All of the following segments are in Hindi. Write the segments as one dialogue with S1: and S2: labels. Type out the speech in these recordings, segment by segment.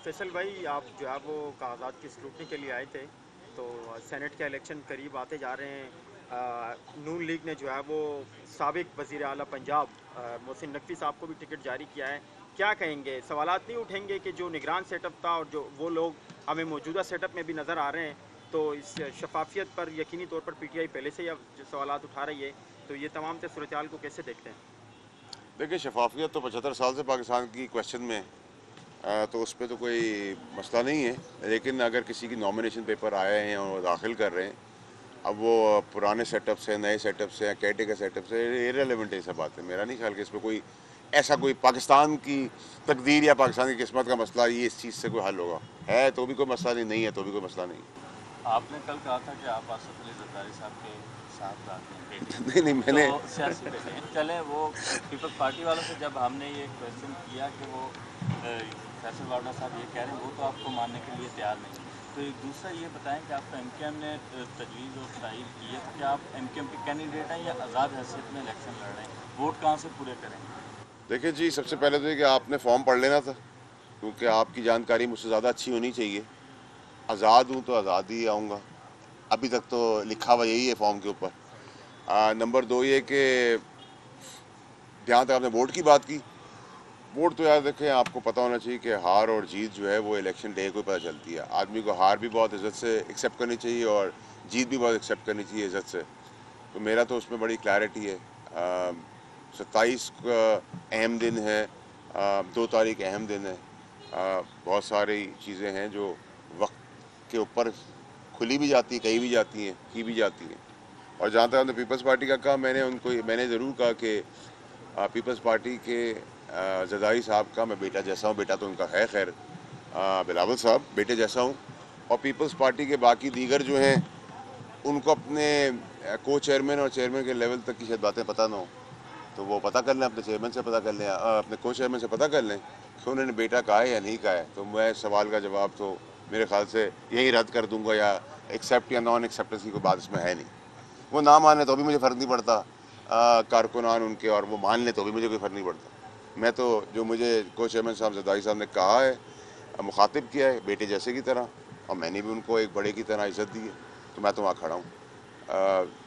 S1: फैसल भाई, आप जो है वो कागजात की स्क्रूटनी के लिए आए थे, तो सेनेट के इलेक्शन करीब आते जा रहे हैं। नून लीग ने जो है वो साबिक वज़ीर आला पंजाब मोहसिन नकवी साहब को भी टिकट जारी किया है। क्या कहेंगे, सवालात नहीं उठेंगे कि जो निगरान सेटअप था और जो वो लोग हमें मौजूदा सेटअप में भी नज़र आ रहे हैं, तो इस शफाफियत पर यकीनी तौर पर पीटीआई पहले से ही अब जो सवालात उठा रही है, तो ये तमाम सूरत हाल को कैसे देखते हैं?
S2: देखिए, शफाफियत तो 75 साल से पाकिस्तान की क्वेश्चन में है। तो उस पर तो कोई मसला नहीं है। लेकिन अगर किसी की नॉमिनेशन पेपर आए हैं और वो दाखिल कर रहे हैं, अब वो पुराने सेटअप से, नए सेटअप से या कैटे के सेटअप से, इरेलीवेंट है। ये सब बात है। मेरा नहीं ख्याल कि इसमें कोई ऐसा कोई पाकिस्तान की तकदीर या पाकिस्तान की किस्मत का मसला ये इस चीज़ से कोई हल होगा। है तो भी कोई मसला नहीं, नहीं है तो भी कोई मसला नहीं।
S3: आपने कल कहा था कि आप आसिफ अली जरदारी साहब के साथ रहते हैं बेटी
S2: नहीं नहीं,
S3: तो
S2: मैंने
S3: सियासी बेटे हैं। चले वो पीपल्स पार्टी वालों से जब हमने ये क्वेश्चन किया कि वो फैसल वार्डा साहब ये कह रहे हैं, वो तो आपको मानने के लिए तैयार नहीं। तो एक दूसरा ये बताएं कि आपको एमकेएम ने तजवीज़ और तारीफ की है, तो क्या आप एमकेएम के कैंडिडेट हैं या आज़ाद हैसियत में इलेक्शन लड़ रहे हैं? वोट कहाँ से पूरे करेंगे?
S2: देखिए जी, सबसे पहले तो ये कि आपने फॉर्म पढ़ लेना था, क्योंकि आपकी जानकारी मुझसे ज़्यादा अच्छी होनी चाहिए। आज़ाद हूँ तो आज़ाद ही आऊँगा। अभी तक तो लिखा हुआ यही है फॉर्म के ऊपर। नंबर दो ये कि जहाँ तक आपने वोट की बात की, वोट तो यार देखें, आपको पता होना चाहिए कि हार और जीत जो है वो इलेक्शन डे को ही पता चलती है। आदमी को हार भी बहुत इज़्ज़त से एक्सेप्ट करनी चाहिए और जीत भी बहुत एक्सेप्ट करनी चाहिए इज़्ज़त से। तो मेरा तो उसमें बड़ी क्लैरिटी है। 27 का अहम दिन है, 2 तारीख अहम दिन है। बहुत सारी चीज़ें हैं जो वक्त के ऊपर खुली भी जाती हैं, कही भी जाती हैं, की भी जाती हैं। और जहाँ तक हमने पीपल्स पार्टी का कहा, मैंने ज़रूर कहा कि पीपल्स पार्टी के जरदारी साहब का मैं बेटा जैसा हूँ। बेटा तो उनका है, खैर बिलावल साहब बेटे जैसा हूँ। और पीपल्स पार्टी के बाकी दीगर जो हैं, उनको अपने को चेयरमैन और चेयरमैन के लेवल तक की शायद बातें पता ना हो, तो वो पता कर लें, अपने चेयरमैन से पता कर लें, अपने को चेयरमैन से पता कर लें कि उन्होंने बेटा कहा है या नहीं कहा है। तो मैं सवाल का जवाब तो मेरे ख्याल से यही रद्द कर दूंगा, या एक्सेप्ट या नॉन एक्सेप्टेंस की कोई बात इसमें है नहीं। वो ना मान ले तो भी मुझे फ़र्क नहीं पड़ता, कारकुनान उनके, और वो मान ले तो भी मुझे कोई फ़र्क नहीं पड़ता। मैं तो जो मुझे को चेयरमैन साहब जरदारी साहब ने कहा है, मुखातिब किया है बेटे जैसे की तरह, और मैंने भी उनको एक बड़े की तरह इज़्ज़त दी है, तो मैं तो वहाँ खड़ा हूँ।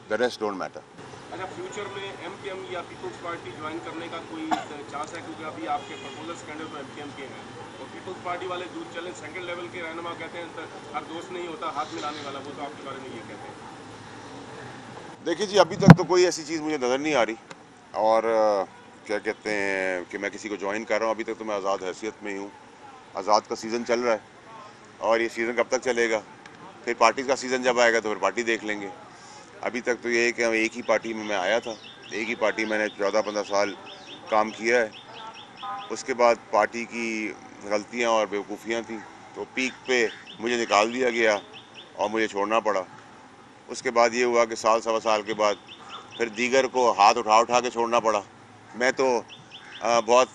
S2: The rest don't matter.
S4: अच्छा, फ्यूचर में एमकेएम या पीपल्स पार्टी ज्वाइन करने का कोई चांस है? क्योंकि अभी आपके प्रपोजल स्टैंडर्ड तो एमकेएम के हैं और पीपल्स पार्टी वाले दूर चले सेकंड लेवल के रहनुमा कहते हैं तो हर दोस्त नहीं होता हाथ मिलाने वाला, वो तो आपके बारे में ये कहते हैं।
S2: देखिए जी, अभी तक तो कोई ऐसी चीज़ मुझे नज़र नहीं आ रही। और क्या कहते हैं कि मैं किसी को ज्वाइन कर रहा हूँ। अभी तक तो मैं आज़ाद हैसियत में ही हूँ। आज़ाद का सीज़न चल रहा है, और ये सीज़न कब तक चलेगा, फिर पार्टी का सीज़न जब आएगा तो फिर पार्टी देख लेंगे। अभी तक तो ये है कि एक ही पार्टी में मैं आया था, एक ही पार्टी मैंने 14-15 साल काम किया है। उसके बाद पार्टी की गलतियाँ और बेवकूफ़ियाँ थी, तो पीक पे मुझे निकाल दिया गया और मुझे छोड़ना पड़ा। उसके बाद ये हुआ कि साल सवा साल के बाद फिर दीगर को हाथ उठा उठा के छोड़ना पड़ा। मैं तो बहुत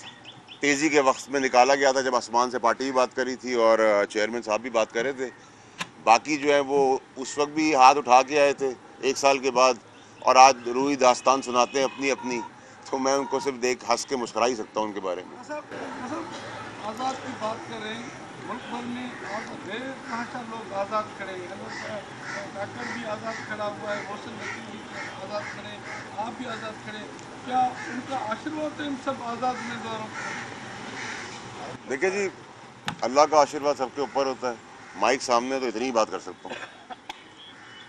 S2: तेज़ी के वक्त में निकाला गया था, जब आसमान से पार्टी भी बात करी थी और चेयरमैन साहब भी बात कर रहे थे। बाकी जो है वो उस वक्त भी हाथ उठा के आए थे 1 साल के बाद, और आज रूई दास्तान सुनाते हैं अपनी अपनी। तो मैं उनको सिर्फ देख हंस के मुस्कुरा ही सकता हूँ उनके बारे में।
S5: आज़ाद की बात करें, मुल्क भर में ढेर तमाशा लोग आज़ाद खड़े हैं। डॉक्टर भी आज़ाद खड़ा हुआ है, मोहसिन नकवी भी आज़ाद खड़े, आप भी आज़ाद खड़े। क्या उनका आशीर्वाद तो इन सब आज़ाद उम्मीदवारों को?
S2: देखिए जी, अल्लाह का आशीर्वाद सबके ऊपर होता है। माइक सामने तो इतनी ही बात कर सकता हूँ।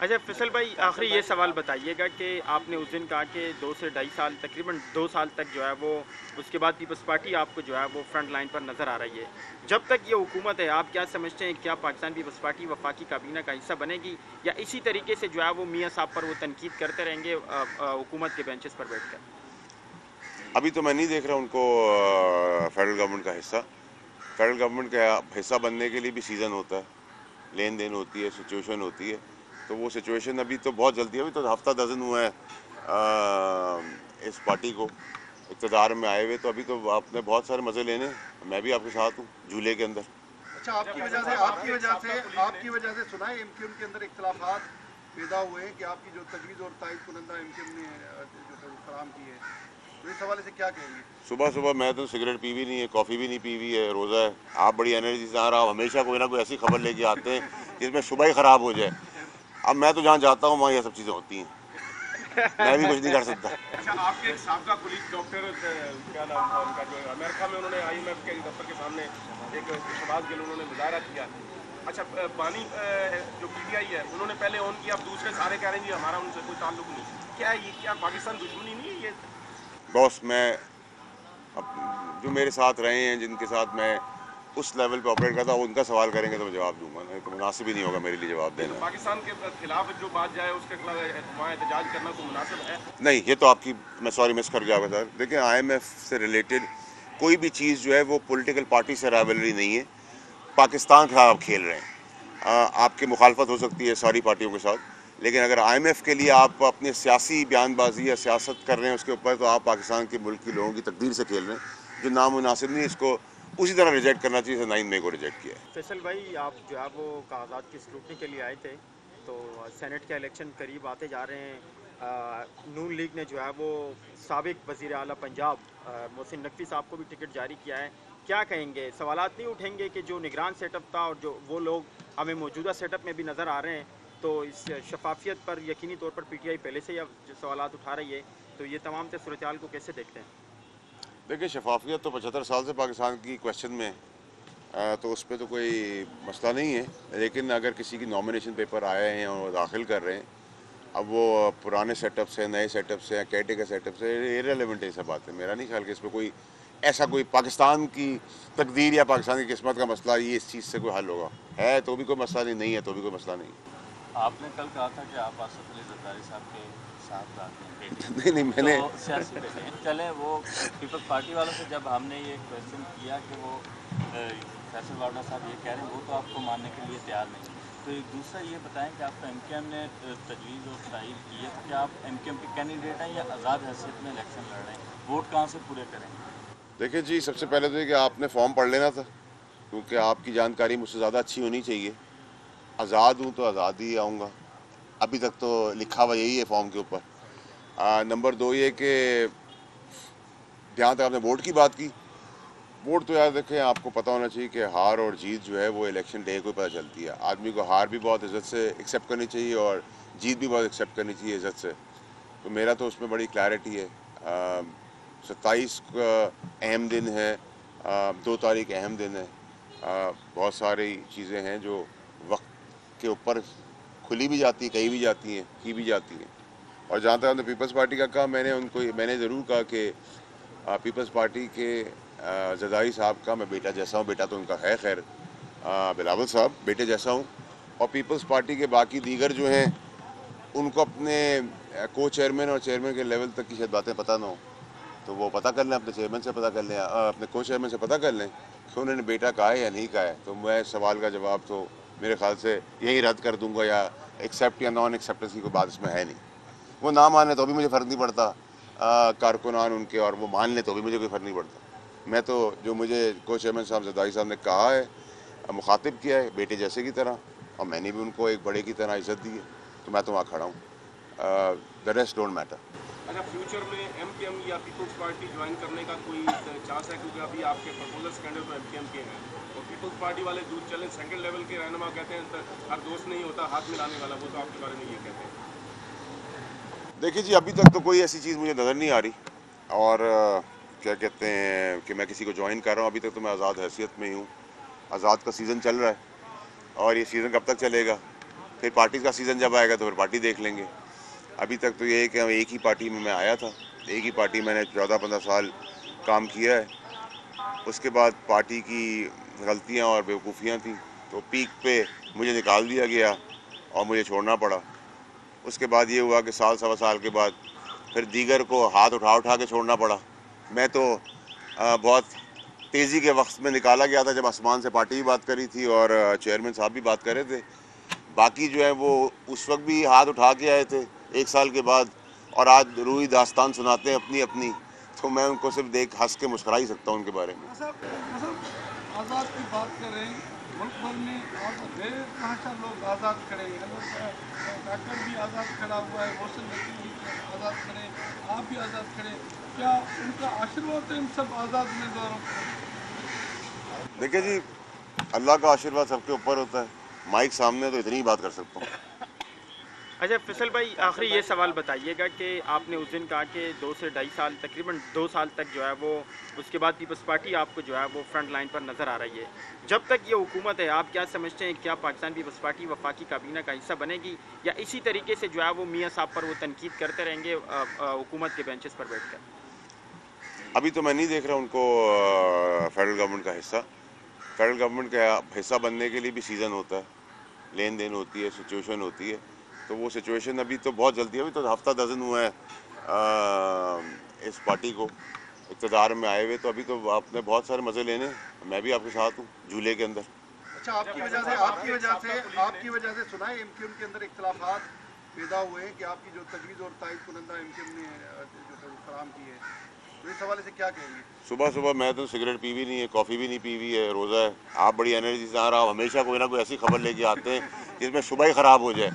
S1: अच्छा फैसल भाई, आखिरी ये सवाल बताइएगा कि आपने उस दिन कहा कि 2 से 2.5 साल, तकरीबन 2 साल तक जो है वो, उसके बाद पीपल्स पार्टी आपको जो है वो फ्रंट लाइन पर नज़र आ रही है। जब तक ये हुकूमत है, आप क्या समझते हैं, क्या पाकिस्तान पीपल्स पार्टी वफाकी काबीना का हिस्सा बनेगी, या इसी तरीके से जो है वो मियाँ साहब पर वो तनकीद करते रहेंगे हुकूमत के बेंचेस पर बैठ कर?
S2: अभी तो मैं नहीं देख रहा उनको फेडरल गवर्नमेंट का हिस्सा। फेडरल गवर्नमेंट का हिस्सा बनने के लिए भी सीज़न होता है, लेन देन होती है, सिचुएशन होती है। तो वो सिचुएशन अभी तो बहुत जल्दी है, अभी तो हफ्ता दर्जन हुआ है इस पार्टी को इक़्तिदार में आए हुए। तो अभी तो आपने बहुत सारे मज़े लेने, मैं भी आपके साथ हूँ झूले के अंदर।
S5: अच्छा, आपकी वजह से सुना है एमकेएम के अंदर इख्तिलाफात पैदा हुए हैं कि आपकी जो तजवीज़ और तायद कुनंदा एमकेएम ने जो फराहम की है।
S6: तो इस हवाले से क्या कहेंगे?
S2: सुबह सुबह मैं तो सिगरेट पी भी नहीं है, कॉफ़ी भी नहीं पी हुई है, रोज़ा है। आप बड़ी एनर्जी से आ रहा हो, हमेशा कोई ना कोई ऐसी खबर लेके आते हैं जिसमें सुबह ही ख़राब हो जाए। अब मैं तो जहाँ जाता हूँ वहाँ ये सब चीज़ें होती हैं, मैं भी कुछ नहीं कर सकता।
S4: अच्छा, आपके एक साबका कुलीग डॉक्टर क्या नाम था उनका, जो अमेरिका में उन्होंने IMF के दफ्तर के सामने एक शहबाज गिल उन्होंने मुजाहरा किया। अच्छा, बानी जो PTI है उन्होंने पहले ऑन किया, अब दूसरे सारे कह रहे हैं जी हमारा उनसे कोई ताल्लुक नहीं। क्या ये क्या पाकिस्तान दुश्मनी नहीं है ये?
S2: बॉस, मैं जो मेरे साथ रहे हैं, जिनके साथ मैं उस लेवल पे ऑपरेट करता हूँ, उनका सवाल करेंगे तो मैं जवाब दूंगा, नहीं तो मुनासिब ही नहीं होगा मेरे लिए जवाब देना।
S4: पाकिस्तान के खिलाफ जो बात जाए उसके खिलाफ वहाँ एहतजाज करना तो मुनासिब है?
S2: नहीं, ये तो आपकी, मैं सॉरी मिस कर गया होगा सर। देखिए, IMF से रिलेटेड कोई भी चीज़ जो है वो पॉलिटिकल पार्टी से राइवलरी नहीं है। पाकिस्तान के साथ आप खेल रहे हैं। आपकी मुखालफत हो सकती है सारी पार्टियों के साथ, लेकिन अगर IMF के लिए आप अपनी सियासी बयानबाजी या सियासत कर रहे हैं उसके ऊपर, तो आप पाकिस्तान के मुल्क के लोगों की तकदीर से खेल रहे हैं, जो नामुनासिब नहीं। इसको उसी तरह रिजेक्ट करना चाहिए जैसे 9 मई को रिजेक्ट किया है।
S1: फैसल भाई, आप जो है वो कागजात की स्क्रूटनी के लिए आए थे, तो सेनेट के इलेक्शन करीब आते जा रहे हैं। नून लीग ने जो है वो साबिक वज़ीर आला पंजाब मोहसिन नकवी साहब को भी टिकट जारी किया है। क्या कहेंगे? सवालात नहीं उठेंगे कि जो निगरान सेटअप था और जो वो लोग हमें मौजूदा सेटअप में भी नज़र आ रहे हैं, तो इस शफाफियत पर यकीनी तौर पर PTI पहले से ही अब जो सवालात उठा रही है, तो ये तमाम से सूरत हाल को कैसे देखते हैं?
S2: देखिए, शफाफियत तो 75 साल से पाकिस्तान की क्वेश्चन में है, तो उस पर तो कोई मसला नहीं है। लेकिन अगर किसी की नॉमिनेशन पेपर आए हैं और वो दाखिल कर रहे हैं, अब वो पुराने सेटअप से, नए सेटअप से या कैटे के सेटअप से, इरेलेवेंट है ये सब बात है। मेरा नहीं ख्याल कि इसमें कोई ऐसा कोई पाकिस्तान की तकदीर या पाकिस्तान की किस्मत का मसला ये इस चीज़ से कोई हल होगा। है तो भी कोई मसला नहीं, नहीं है तो भी कोई मसला नहीं।
S3: आपने कल कहा था कि आप आसिफ अली जरदारी साहब के साथ रहते हैं
S2: नहीं नहीं, मैंने
S3: तो सियासी बेटे हैं। चलें, वो पीपल्स पार्टी वालों से जब हमने ये क्वेश्चन किया कि वो फैसल वार्डा साहब ये कह रहे हैं, वो तो आपको मानने के लिए तैयार नहीं। तो एक दूसरा ये बताएं कि आपको MKM ने तजवीज़ और तारीफ की है, तो क्या आप MKM के कैंडिडेट हैं या आज़ाद हैसियत में इलेक्शन लड़ रहे हैं? वोट कहाँ से पूरे करेंगे?
S2: देखिए जी, सबसे पहले तो ये कि आपने फॉर्म पढ़ लेना था, क्योंकि आपकी जानकारी मुझसे ज़्यादा अच्छी होनी चाहिए। आज़ाद हूँ तो आज़ाद ही आऊँगा। अभी तक तो लिखा हुआ यही है फॉर्म के ऊपर। नंबर 2 ये कि जहाँ तक आपने वोट की बात की, वोट तो यार देखें, आपको पता होना चाहिए कि हार और जीत जो है वो इलेक्शन डे को पता चलती है। आदमी को हार भी बहुत इज़्ज़त से एक्सेप्ट करनी चाहिए और जीत भी बहुत एक्सेप्ट करनी चाहिए इज़्ज़त से। तो मेरा तो उसमें बड़ी क्लैरिटी है। 27 का अहम दिन है, 2 तारीख अहम दिन है। बहुत सारी चीज़ें हैं जो वक्त के ऊपर खुली भी जाती हैं, कही भी जाती हैं, की भी जाती हैं। और जहाँ तक हमने पीपल्स पार्टी का कहा, मैंने ज़रूर कहा कि पीपल्स पार्टी के जरदारी साहब का मैं बेटा जैसा हूँ। बेटा तो उनका है, खैर बिलावल साहब बेटे जैसा हूँ। और पीपल्स पार्टी के बाकी दीगर जो हैं उनको अपने को चेयरमैन और चेयरमैन के लेवल तक की शायद बातें पता ना हो, तो वो पता कर लें, अपने चेयरमैन से पता कर लें, अपने को चेयरमैन से पता कर लें कि उन्होंने बेटा कहा है या नहीं कहा है। तो मैं सवाल का जवाब तो मेरे ख्याल से यही रद्द कर दूंगा, या एक्सेप्ट या नॉन एक्सेप्टेंस की कोई बात इसमें है नहीं। वो ना माने तो भी मुझे फ़र्क नहीं पड़ता, कारकुनान उनके, और वो मान लें तो भी मुझे कोई फ़र्क नहीं पड़ता। मैं तो जो मुझे को चेयरमैन साहब जरदारी साहब ने कहा है, मुखातिब किया है बेटे जैसे की तरह, और मैंने भी उनको एक बड़े की तरह इज़्ज़त दी है, तो मैं तो वहाँ खड़ा हूँ। The rest don't matter.
S4: अच्छा, फ्यूचर में MKM या पीपल्स पार्टी ज्वाइन करने का कोई चांस है? क्योंकि अभी आपके प्रपोजल स्कैंडल तो MKM के हैं और पीपल्स पार्टी वाले दूर चले सेकंड लेवल के रहनुमा कहते हैं हर दोस्त नहीं होता हाथ मिलाने वाला, वो तो आपके बारे में ये कहते हैं।
S2: देखिए जी, अभी तक तो कोई ऐसी चीज़ मुझे नज़र नहीं आ रही, और क्या कहते हैं कि मैं किसी को ज्वाइन कर रहा हूँ। अभी तक तो मैं आज़ाद हैसियत में ही हूँ। आज़ाद का सीज़न चल रहा है, और ये सीज़न कब तक चलेगा, फिर पार्टी का सीज़न जब आएगा तो फिर पार्टी देख लेंगे। अभी तक तो ये है कि एक ही पार्टी में मैं आया था, एक ही पार्टी मैंने 14-15 साल काम किया है। उसके बाद पार्टी की गलतियाँ और बेवकूफ़ियाँ थी, तो पीक पे मुझे निकाल दिया गया और मुझे छोड़ना पड़ा। उसके बाद ये हुआ कि साल सवा साल के बाद फिर दीगर को हाथ उठा के छोड़ना पड़ा। मैं तो बहुत तेज़ी के वक्त में निकाला गया था, जब आसमान से पार्टी भी बात करी थी और चेयरमैन साहब भी बात कर रहे थे। बाकी जो है वो उस वक्त भी हाथ उठा के आए थे 1 साल के बाद, और आज रूही दास्तान सुनाते हैं अपनी अपनी, तो मैं उनको सिर्फ देख हंस के मुस्कुरा ही सकता हूँ उनके बारे में।
S5: आज़ाद की बात कर रहे हैं, मुल्क भर में बेतहाशा लोग आज़ाद खड़े हैं। काकर भी आज़ाद खड़ा हुआ है, मोहसिन नकवी भी आज़ाद खड़े, आप भी आज़ाद खड़े। क्या उनका आशीर्वाद तो इन सब आज़ाद उम्मीदवारों को?
S2: देखिए जी, अल्लाह का आशीर्वाद सबके ऊपर होता है। माइक सामने है तो इतनी ही बात कर सकता हूँ।
S1: अच्छा फैसल भाई, आखिरी ये सवाल बताइएगा कि आपने उस दिन कहा कि 2 से 2.5 साल, तकरीबन 2 साल तक जो है वो, उसके बाद पीपल्स पार्टी आपको जो है वो फ्रंट लाइन पर नज़र आ रही है। जब तक ये हुकूमत है, आप क्या समझते हैं, क्या पाकिस्तान पीपल्स पार्टी वफाकी काबीना का हिस्सा बनेगी, या इसी तरीके से जो है वो मियाँ साहब पर वो तनकीद करते रहेंगे हुकूमत के बेंचेस पर बैठ कर?
S2: अभी तो मैं नहीं देख रहा उनको फेडरल गवर्नमेंट का हिस्सा। फेडरल गवर्नमेंट का हिस्सा बनने के लिए भी सीज़न होता है, लेन देन होती है, सिचुएशन होती है। तो वो सिचुएशन अभी तो बहुत जल्दी है, अभी तो हफ्ता दर्जन हुआ है इस पार्टी को इक़्तिदार में आए हुए। तो अभी तो आपने बहुत सारे मज़े लेने, मैं भी आपके साथ हूँ झूले के अंदर।
S6: अच्छा, आपकी वजह से सुना है एमक्यूएम के अंदर इख्तिलाफात पैदा हुए हैं कि आपकी जो तजवीज़ और तायद कुनंदा एमक्यूएम ने जो फराहम की है, तो इस हवाले से क्या कहेंगे?
S2: सुबह सुबह मैं तो सिगरेट पी भी नहीं है, कॉफ़ी भी नहीं पी हुई है, रोज़ा है। आप बड़ी एनर्जी से आ रहा हो, हमेशा कोई ना कोई ऐसी खबर लेके आते हैं जिसमें सुबह ही ख़राब हो जाए।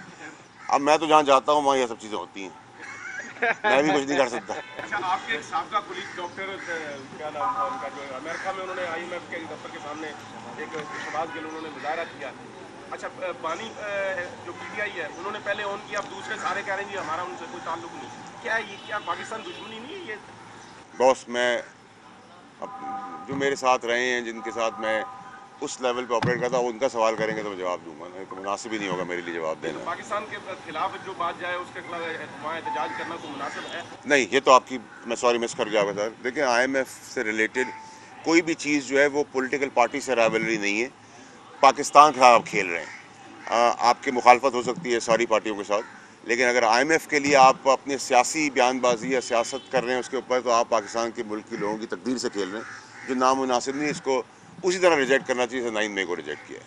S2: अब मैं तो जहाँ जाता हूँ वहाँ ये सब चीज़ें होती हैं, मैं भी कुछ नहीं कर सकता।
S4: अच्छा, आपके एक साबका कुलीग डॉक्टर क्या नाम था उनका, जो अमेरिका में उन्होंने IMF के दफ्तर के सामने एक शहबाज गिल उन्होंने मुजाहरा किया। अच्छा, बानी जो PTI है उन्होंने पहले ऑन किया, अब दूसरे सारे कह रहे हैं जी हमारा उनसे कोई ताल्लुक नहीं। क्या ये, क्या पाकिस्तान दुश्मनी नहीं है ये?
S2: बॉस, मैं जो मेरे साथ रहे हैं, जिनके साथ मैं उस लेवल पे ऑपरेट करता हूँ, उनका सवाल करेंगे तो मैं जवाब दूंगा, नहीं तो मुनासिब ही नहीं होगा मेरे लिए जवाब देना।
S4: पाकिस्तान के खिलाफ जो बात जाए उसके खिलाफ वहाँ एहतजाज करना तो मुनासिब है?
S2: नहीं, ये तो आपकी, मैं सॉरी मिस कर गया सर। देखिए, IMF से रिलेटेड कोई भी चीज़ जो है वो पॉलिटिकल पार्टी से राइवलरी नहीं है। पाकिस्तान के साथ आप खेल रहे हैं। आपकी मुखालफत हो सकती है सारी पार्टियों के साथ, लेकिन अगर IMF के लिए आप अपनी सियासी बयानबाजी या सियासत कर रहे हैं उसके ऊपर, तो आप पाकिस्तान के मुल्क के लोगों की तकदीर से खेल रहे हैं, जो नामुनासिब नहीं। इसको उसी तरह रिजेक्ट करना चाहिए जैसे 9 मई को रिजेक्ट किया है।